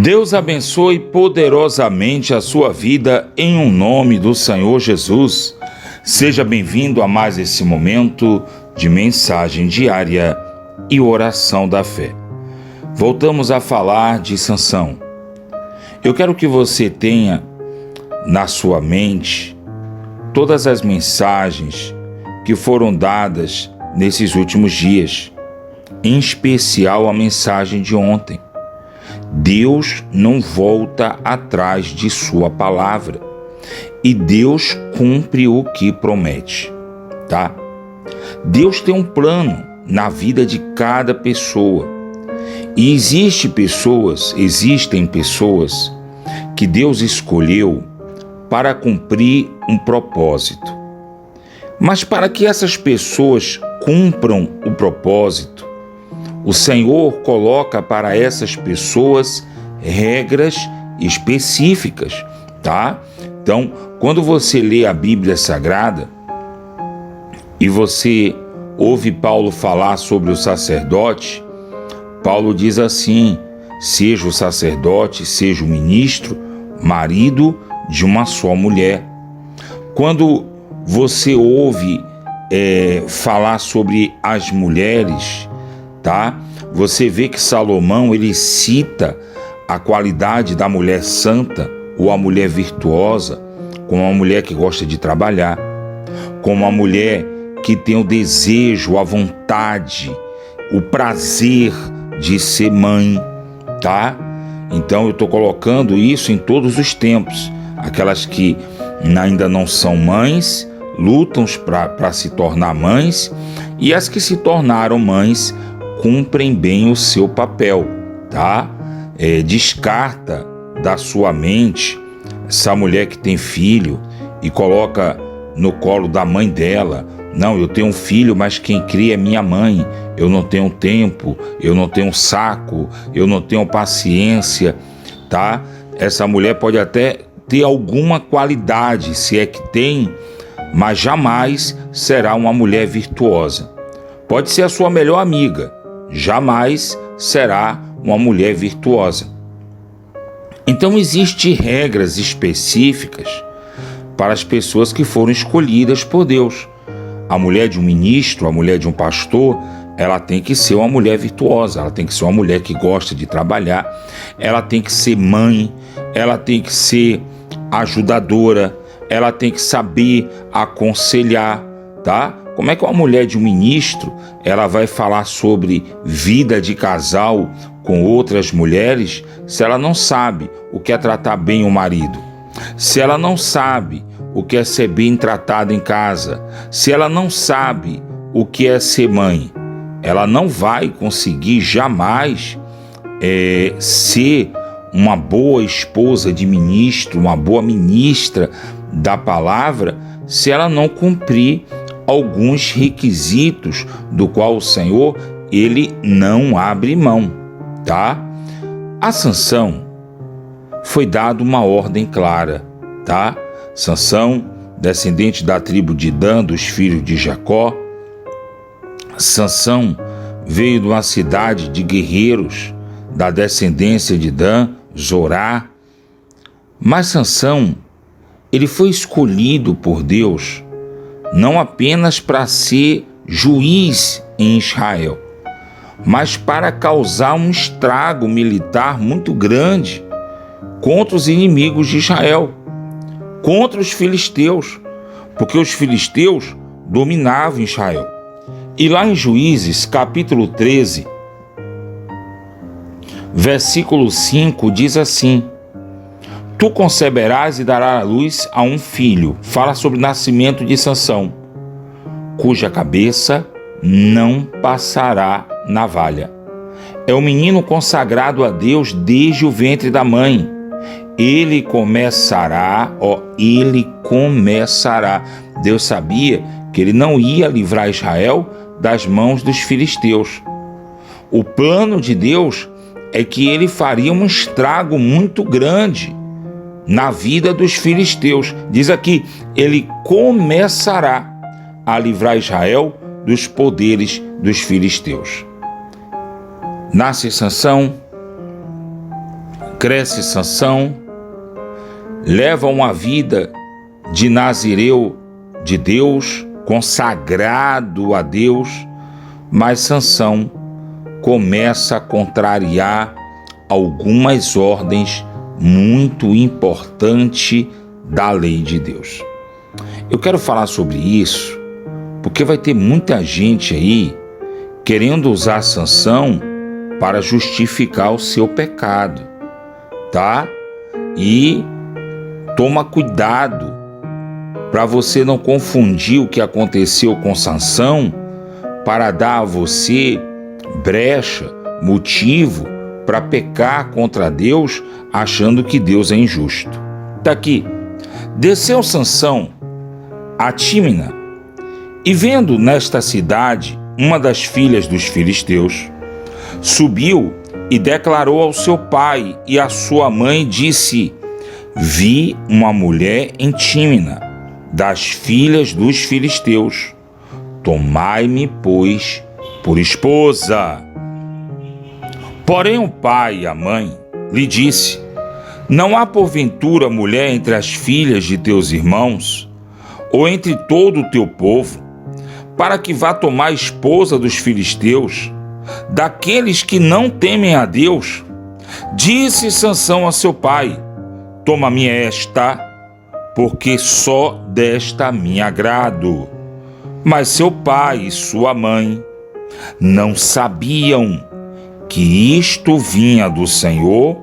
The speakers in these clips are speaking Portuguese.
Deus abençoe poderosamente a sua vida em um nome do Senhor Jesus. Seja bem-vindo a mais esse momento de mensagem diária e oração da fé. Voltamos a falar de Sansão. Eu quero que você tenha na sua mente todas as mensagens que foram dadas nesses últimos dias, em especial a mensagem de ontem. Deus não volta atrás de sua palavra e Deus cumpre o que promete, tá? Deus tem um plano na vida de cada pessoa e existem pessoas que Deus escolheu para cumprir um propósito. Mas para que essas pessoas cumpram o propósito, o Senhor coloca para essas pessoas regras específicas, tá? Então, quando você lê a Bíblia Sagrada e você ouve Paulo falar sobre o sacerdote, Paulo diz assim: seja o sacerdote, seja o ministro, marido de uma só mulher. Quando você ouve falar sobre as mulheres, tá? Você vê que Salomão, ele cita a qualidade da mulher santa ou a mulher virtuosa como uma mulher que gosta de trabalhar, como uma mulher que tem o desejo, a vontade, o prazer de ser mãe, tá? Então eu estou colocando isso em todos os tempos. Aquelas que ainda não são mães, lutam para se tornar mães, e as que se tornaram mães cumprem bem o seu papel, tá? Descarta da sua mente essa mulher que tem filho e coloca no colo da mãe dela. Não, eu tenho um filho, mas quem cria é minha mãe. Eu não tenho tempo, eu não tenho saco, eu não tenho paciência, tá? Essa mulher pode até ter alguma qualidade, se é que tem, mas jamais será uma mulher virtuosa. Pode ser a sua melhor amiga, jamais será uma mulher virtuosa. Então existem regras específicas para as pessoas que foram escolhidas por Deus. A mulher de um ministro, a mulher de um pastor, ela tem que ser uma mulher virtuosa, ela tem que ser uma mulher que gosta de trabalhar, ela tem que ser mãe, ela tem que ser ajudadora, ela tem que saber aconselhar, tá? Como é que uma mulher de um ministro, ela vai falar sobre vida de casal com outras mulheres se ela não sabe o que é tratar bem o marido? Se ela não sabe o que é ser bem tratada em casa? Se ela não sabe o que é ser mãe? Ela não vai conseguir jamais ser uma boa esposa de ministro, uma boa ministra da palavra, se ela não cumprir alguns requisitos do qual o Senhor, ele não abre mão, tá? A Sansão foi dada uma ordem clara, tá? Sansão, descendente da tribo de Dan, dos filhos de Jacó. Sansão veio de uma cidade de guerreiros da descendência de Dan, Zorá. Mas Sansão, ele foi escolhido por Deus não apenas para ser juiz em Israel, mas para causar um estrago militar muito grande contra os inimigos de Israel, contra os filisteus, porque os filisteus dominavam Israel. E lá em Juízes, capítulo 13, versículo 5, diz assim: tu conceberás e darás à luz a um filho. Fala sobre o nascimento de Sansão, cuja cabeça não passará navalha. É um menino consagrado a Deus desde o ventre da mãe. Ele começará. Deus sabia que ele não ia livrar Israel das mãos dos filisteus. O plano de Deus é que ele faria um estrago muito grande na vida dos filisteus. Diz aqui, ele começará a livrar Israel dos poderes dos filisteus. Nasce Sansão, cresce Sansão, leva uma vida de nazireu de Deus, consagrado a Deus, mas Sansão começa a contrariar algumas ordens muito importantes da lei de Deus. Eu quero falar sobre isso porque vai ter muita gente aí querendo usar Sansão para justificar o seu pecado, tá? E toma cuidado para você não confundir o que aconteceu com Sansão para dar a você brecha, motivo para pecar contra Deus, achando que Deus é injusto. Tá aqui. Desceu Sansão a Tímina e, vendo nesta cidade uma das filhas dos filisteus, subiu e declarou ao seu pai e à sua mãe, disse: vi uma mulher em Tímina, das filhas dos filisteus. Tomai-me, pois, por esposa. Porém o pai e a mãe lhe disse: não há porventura mulher entre as filhas de teus irmãos, ou entre todo o teu povo, para que vá tomar esposa dos filisteus, daqueles que não temem a Deus? Disse Sansão a seu pai: toma-me esta, porque só desta me agrado. Mas seu pai e sua mãe não sabiam que isto vinha do Senhor,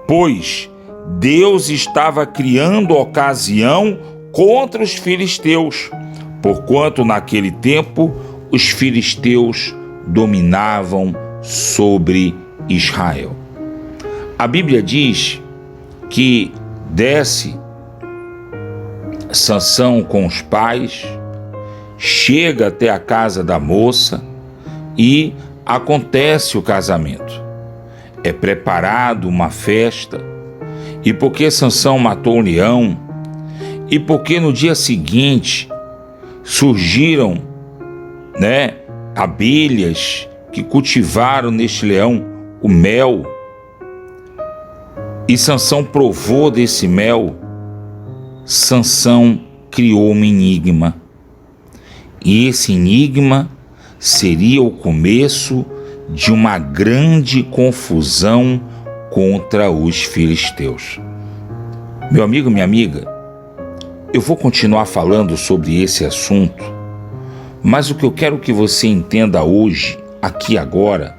pois Deus estava criando ocasião contra os filisteus, porquanto naquele tempo os filisteus dominavam sobre Israel. A Bíblia diz que desce Sansão com os pais, chega até a casa da moça e acontece o casamento. É preparado uma festa, e porque Sansão matou um leão, e porque no dia seguinte surgiram, abelhas que cultivaram neste leão o mel, e Sansão provou desse mel, Sansão criou um enigma. E esse enigma seria o começo de uma grande confusão contra os filisteus. Meu amigo, minha amiga, eu vou continuar falando sobre esse assunto, mas o que eu quero que você entenda hoje, aqui agora,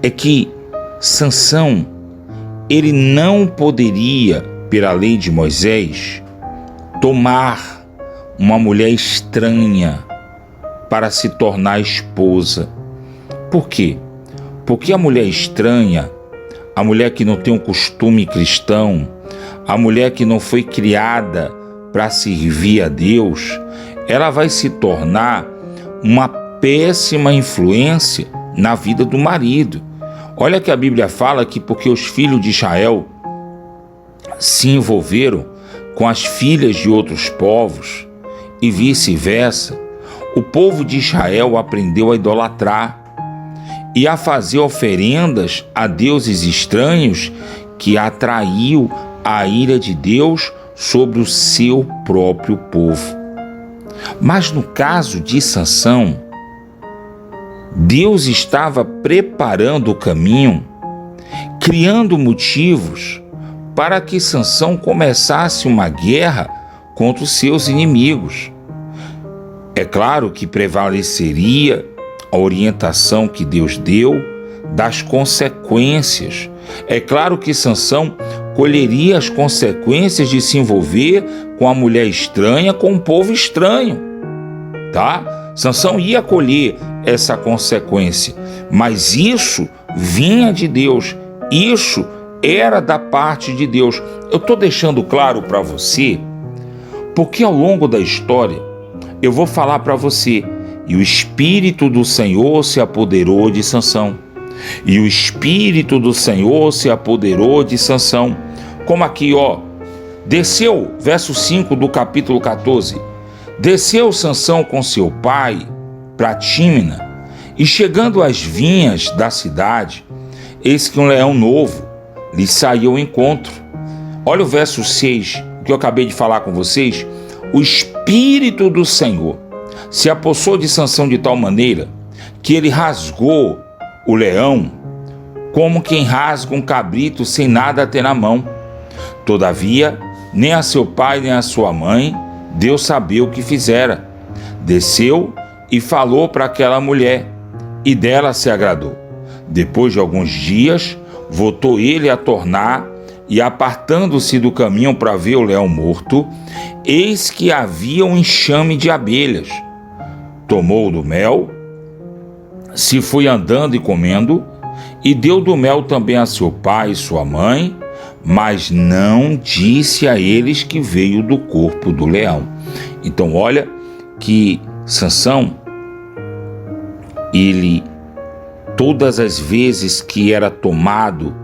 é que Sansão, ele não poderia, pela lei de Moisés, tomar uma mulher estranha para se tornar esposa. Por quê? Porque a mulher estranha, a mulher que não tem um costume cristão, a mulher que não foi criada para servir a Deus, ela vai se tornar uma péssima influência na vida do marido. Olha que a Bíblia fala que porque os filhos de Israel se envolveram com as filhas de outros povos e vice-versa, o povo de Israel aprendeu a idolatrar e a fazer oferendas a deuses estranhos, que atraiu a ira de Deus sobre o seu próprio povo. Mas no caso de Sansão, Deus estava preparando o caminho, criando motivos para que Sansão começasse uma guerra contra os seus inimigos. É claro que prevaleceria a orientação que Deus deu das consequências. É claro que Sansão colheria as consequências de se envolver com a mulher estranha, com um povo estranho, tá? Sansão ia colher essa consequência, mas isso vinha de Deus, isso era da parte de Deus. Eu estou deixando claro para você, porque ao longo da história eu vou falar para você: e o Espírito do Senhor se apoderou de Sansão. E o Espírito do Senhor se apoderou de Sansão. Como aqui, desceu, verso 5 do capítulo 14. Desceu Sansão com seu pai para Tímina, e chegando às vinhas da cidade, eis que um leão novo lhe saiu ao encontro. Olha o verso 6, que eu acabei de falar com vocês. O Espírito do Senhor se apossou de Sansão de tal maneira que ele rasgou o leão como quem rasga um cabrito sem nada ter na mão. Todavia, nem a seu pai nem a sua mãe Deus sabia o que fizera. Desceu e falou para aquela mulher, e dela se agradou. Depois de alguns dias, voltou ele a tornar, e apartando-se do caminho para ver o leão morto, eis que havia um enxame de abelhas. Tomou do mel, se foi andando e comendo, e deu do mel também a seu pai e sua mãe, mas não disse a eles que veio do corpo do leão. Então olha que Sansão, ele, todas as vezes que era tomado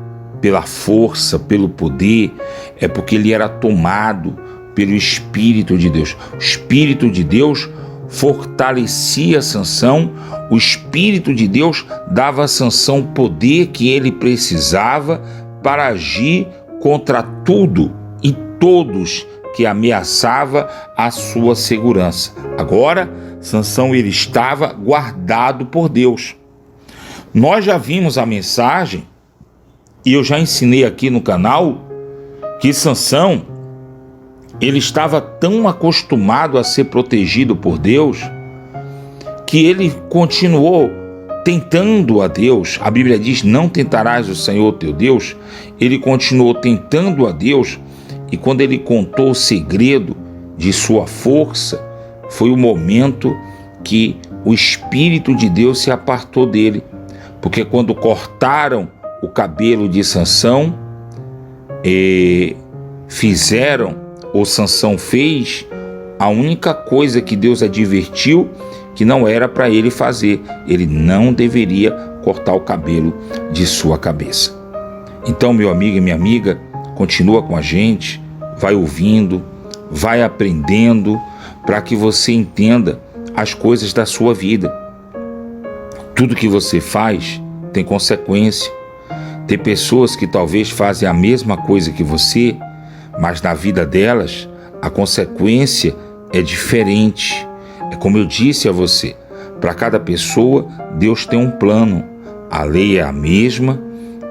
pela força, pelo poder, é porque ele era tomado pelo Espírito de Deus. O Espírito de Deus fortalecia Sansão, o Espírito de Deus dava a Sansão o poder que ele precisava para agir contra tudo e todos que ameaçava a sua segurança. Agora, Sansão ele estava guardado por Deus. Nós já vimos a mensagem e eu já ensinei aqui no canal que Sansão ele estava tão acostumado a ser protegido por Deus que ele continuou tentando a Deus. A Bíblia diz: não tentarás o Senhor teu Deus. Ele continuou tentando a Deus, e quando ele contou o segredo de sua força, foi o momento que o Espírito de Deus se apartou dele, porque quando cortaram o cabelo de Sansão, Sansão fez a única coisa que Deus advertiu que não era para ele fazer. Ele não deveria cortar o cabelo de sua cabeça. Então, meu amigo e minha amiga, continua com a gente, vai ouvindo, vai aprendendo, para que você entenda as coisas da sua vida. Tudo que você faz tem consequência. Tem pessoas que talvez fazem a mesma coisa que você, mas na vida delas a consequência é diferente. É como eu disse a você, para cada pessoa Deus tem um plano. A lei é a mesma,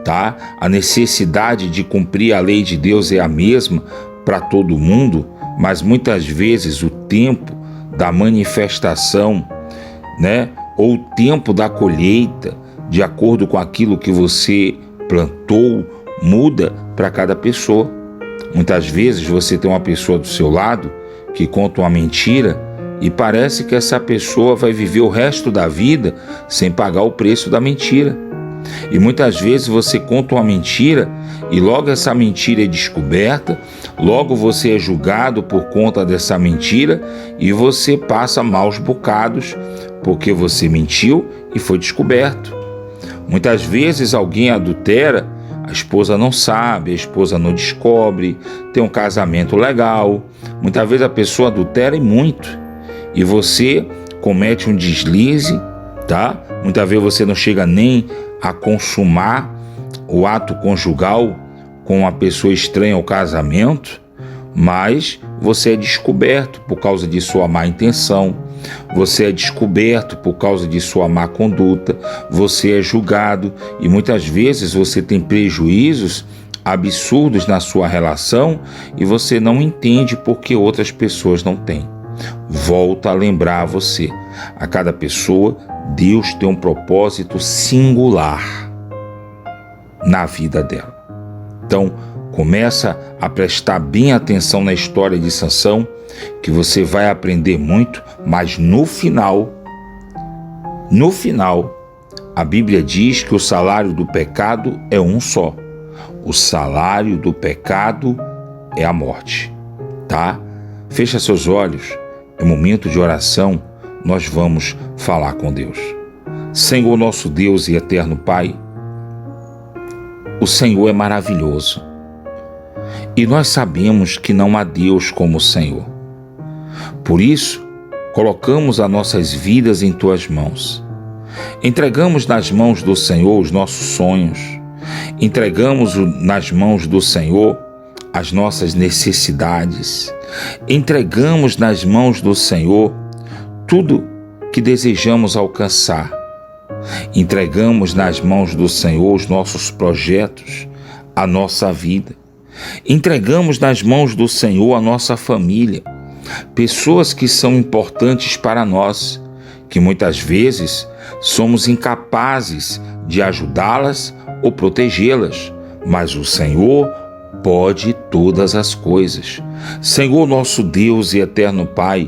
tá? A necessidade de cumprir a lei de Deus é a mesma para todo mundo, mas muitas vezes o tempo da manifestação, ou o tempo da colheita, de acordo com aquilo que você plantou, muda para cada pessoa. Muitas vezes você tem uma pessoa do seu lado que conta uma mentira e parece que essa pessoa vai viver o resto da vida sem pagar o preço da mentira. E muitas vezes você conta uma mentira e logo essa mentira é descoberta, logo você é julgado por conta dessa mentira e você passa maus bocados porque você mentiu e foi descoberto. Muitas vezes alguém adultera, a esposa não sabe, a esposa não descobre, tem um casamento legal. Muitas vezes a pessoa adultera e muito, e você comete um deslize, tá? Muitas vezes você não chega nem a consumar o ato conjugal com uma pessoa estranha ao casamento, mas você é descoberto por causa de sua má intenção, você é descoberto por causa de sua má conduta, você é julgado e muitas vezes você tem prejuízos absurdos na sua relação e você não entende porque outras pessoas não têm. Volta a lembrar você, a cada pessoa Deus tem um propósito singular na vida dela. Então, começa a prestar bem atenção na história de Sansão, que você vai aprender muito, mas no final, a Bíblia diz que o salário do pecado é um só. O salário do pecado é a morte, tá? Fecha seus olhos, é momento de oração, nós vamos falar com Deus. Senhor nosso Deus e eterno Pai, o Senhor é maravilhoso e nós sabemos que não há Deus como o Senhor. Por isso, colocamos as nossas vidas em Tuas mãos. Entregamos nas mãos do Senhor os nossos sonhos, Entregamos nas mãos do Senhor as nossas necessidades. Entregamos nas mãos do Senhor tudo que desejamos alcançar. Entregamos nas mãos do Senhor os nossos projetos, a nossa vida. Entregamos nas mãos do Senhor a nossa família, pessoas que são importantes para nós, que muitas vezes somos incapazes de ajudá-las ou protegê-las, mas o Senhor pode todas as coisas. Senhor, nosso Deus e eterno Pai,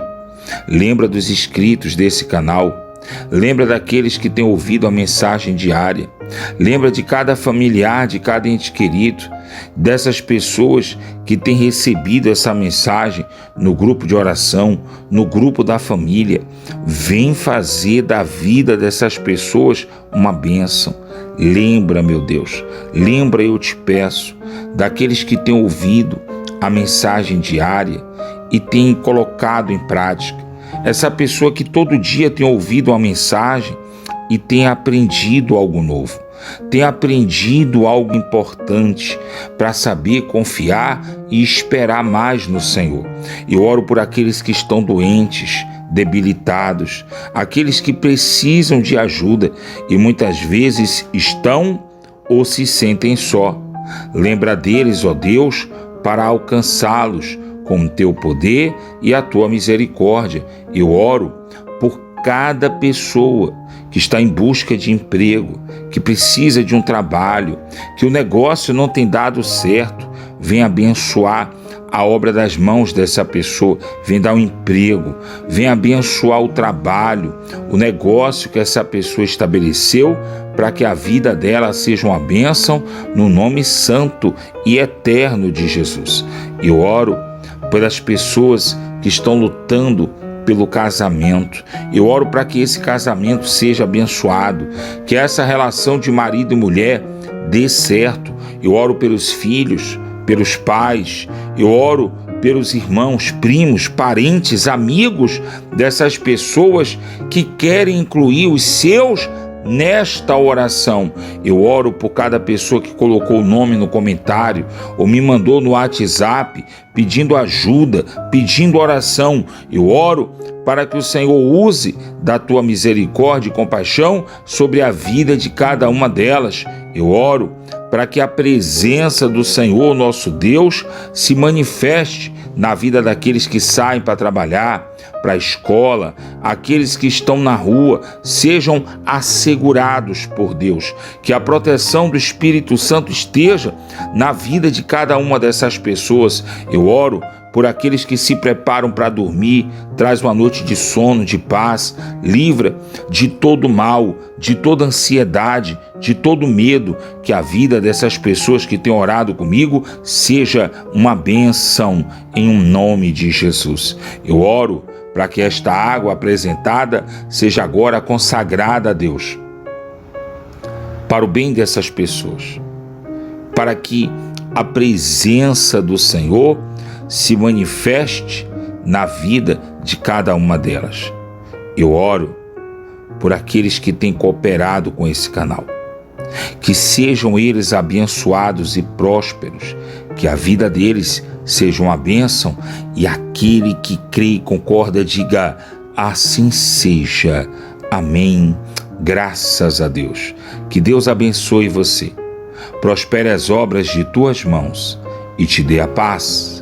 lembra dos inscritos desse canal, lembra daqueles que têm ouvido a mensagem diária, lembra de cada familiar, de cada ente querido, dessas pessoas que têm recebido essa mensagem no grupo de oração, no grupo da família. Vem fazer da vida dessas pessoas uma bênção. Lembra, meu Deus, lembra, eu te peço, daqueles que têm ouvido a mensagem diária e têm colocado em prática. Essa pessoa que todo dia tem ouvido uma mensagem e tem aprendido algo novo, tem aprendido algo importante para saber confiar e esperar mais no Senhor. Eu oro por aqueles que estão doentes, debilitados, aqueles que precisam de ajuda e muitas vezes estão ou se sentem só. Lembra deles, ó Deus, para alcançá-los com o teu poder e a tua misericórdia. Eu oro por cada pessoa que está em busca de emprego, que precisa de um trabalho, que o negócio não tem dado certo. Vem abençoar a obra das mãos dessa pessoa, vem dar um emprego, vem abençoar o trabalho, o negócio que essa pessoa estabeleceu, para que a vida dela seja uma bênção, no nome santo e eterno de Jesus. Eu oro pelas pessoas que estão lutando pelo casamento. Eu oro para que esse casamento seja abençoado, que essa relação de marido e mulher dê certo. Eu oro pelos filhos, pelos pais, eu oro pelos irmãos, primos, parentes, amigos dessas pessoas que querem incluir os seus nesta oração. Eu oro por cada pessoa que colocou o nome no comentário ou me mandou no WhatsApp pedindo ajuda, pedindo oração. Eu oro para que o Senhor use da tua misericórdia e compaixão sobre a vida de cada uma delas. Eu oro para que a presença do Senhor, nosso Deus, se manifeste na vida daqueles que saem para trabalhar, para a escola, aqueles que estão na rua, sejam assegurados por Deus, que a proteção do Espírito Santo esteja na vida de cada uma dessas pessoas. Eu oro por aqueles que se preparam para dormir, traz uma noite de sono, de paz, livra de todo mal, de toda ansiedade, de todo medo, que a vida dessas pessoas que têm orado comigo seja uma bênção em um nome de Jesus. Eu oro para que esta água apresentada seja agora consagrada a Deus, para o bem dessas pessoas, para que a presença do Senhor se manifeste na vida de cada uma delas. Eu oro por aqueles que têm cooperado com esse canal, que sejam eles abençoados e prósperos, que a vida deles seja uma bênção, e aquele que crê e concorda diga: assim seja. Amém. Graças a Deus. Que Deus abençoe você, prospere as obras de tuas mãos e te dê a paz.